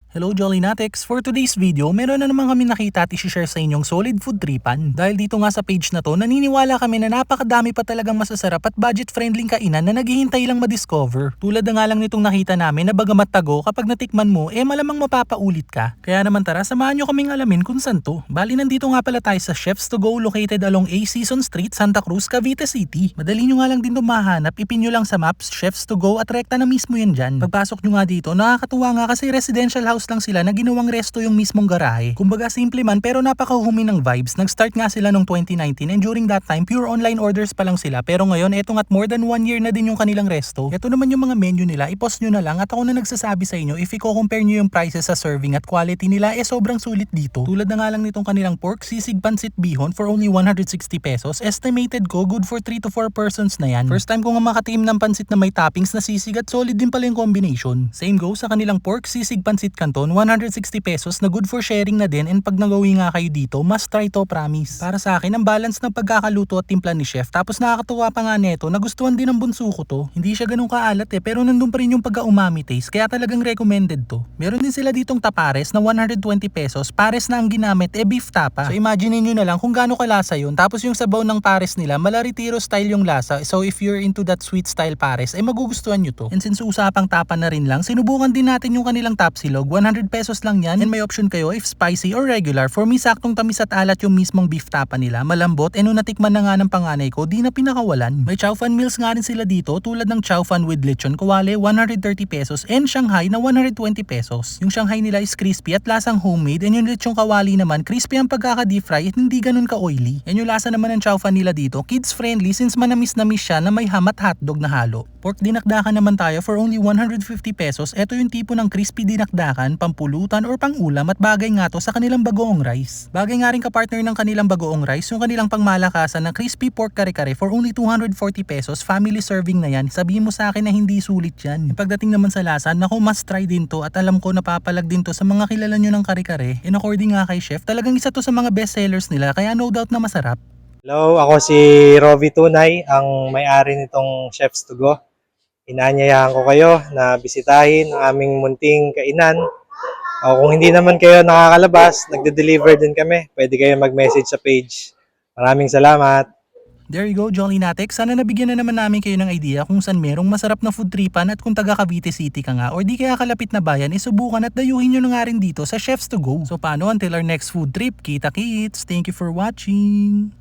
Hello Jolly Natics! For today's video, meron na naman kami nakita at isi-share sa inyong solid food tripan. Dahil dito nga sa page na to, naniniwala kami na napakadami pa talagang masasarap at budget-friendly kainan na naghihintay lang ma-discover. Tulad na nga lang nitong nakita namin na bagamat tago, kapag natikman mo, malamang mapapaulit ka. Kaya naman tara, samahan nyo kaming alamin kung saan to. Bali nandito nga pala tayo sa Chefs to Go located along A Season Street, Santa Cruz, Cavite City. Madali nyo nga lang din mahanap, ipin nyo lang sa maps, Chefs to Go at rekta na mismo yan dyan. Pagpasok nyo nga dito, nakakatuwa nga kasi residential house lang sila na ginawang resto yung mismong garahe. Kumbaga simple man pero napakahumi ng vibes. Nag-start nga sila noong 2019 and during that time pure online orders pa lang sila. Pero ngayon eto nga't more than 1 year na din yung kanilang resto. Ito naman yung mga menu nila, i-post nyo na lang at ako na nagsasabi sa inyo if i-compare nyo yung prices sa serving at quality nila sobrang sulit dito. Tulad na nga lang nitong kanilang pork sisig pancit bihon for only 160 pesos. Estimated ko good for 3 to 4 persons na yan. First time ko nga makatiim ng pancit na may toppings na sisig at solid din pala yung combination. Same goes sa kanilang pork sisig pancit canton 160 pesos na good for sharing na din and pag nagawi nga kayo dito, must try to promise. Para sa akin, ang balance ng pagkakaluto at timpla ni chef tapos nakakatuwa pa nga neto, nagustuhan din ng bunso ko to. Hindi siya ganun kaalat pero nandun pa rin yung pagka-umami taste kaya talagang recommended to. Meron din sila ditong tapares na 120 pesos, pares na ang ginamit beef tapa. So imagine niyo na lang kung gaano kalasa yun tapos yung sabaw ng pares nila, malaritiro style yung lasa. So if you're into that sweet style pares, magugustuhan nyo to. And since usapang tapa na rin lang, sinubukan din natin yung kanilang tapsilog, 100 pesos lang yan and may option kayo if spicy or regular. For me, saktong tamis at alat yung mismong beef tapa nila. Malambot nung natikman na nga ng panganay ko, di na pinakawalan. May chow fan meals nga rin sila dito tulad ng chow fan with lechon kawale 130 pesos and Shanghai na 120 pesos. Yung Shanghai nila is crispy at lasang homemade and yung lechon kawali naman crispy ang pagkaka-deep fry at hindi ganun ka-oily. And yung lasa naman ng chow fan nila dito, kids friendly since manamis-namis siya na may ham at hotdog na halo. Pork dinakdakan naman tayo for only 150 pesos. Ito yung tipo ng crispy dinakdakan, pampulutan or pangulam at bagay nga to sa kanilang bagoong rice. Bagay nga rin kapartner ng kanilang bagoong rice yung kanilang pangmalakasan ng crispy pork kare-kare for only 240 pesos. Family serving na yan. Sabihin mo sa akin na hindi sulit yan. Pagdating naman sa lasa, naku must try din to at alam ko napapalag din to sa mga kilala nyo ng kare-kare. And according nga kay chef, talagang isa to sa mga best sellers nila kaya no doubt na masarap. Hello, ako si Rovi Tunay, ang may-ari nitong Chefs to Go. Inaanyayahan ko kayo na bisitahin ang aming munting kainan. O kung hindi naman kayo nakakalabas, nagde-deliver din kami. Pwede kayo mag-message sa page. Maraming salamat. There you go, Jolly Natics. Sana nabigyan na naman namin kayo ng idea kung saan merong masarap na food tripan at kung taga Cavite City ka nga or di kaya kalapit na bayan, subukan at dayuhin nyo na nga rin dito sa Chefs to Go. So paano until our next food trip? Kita kits! Thank you for watching!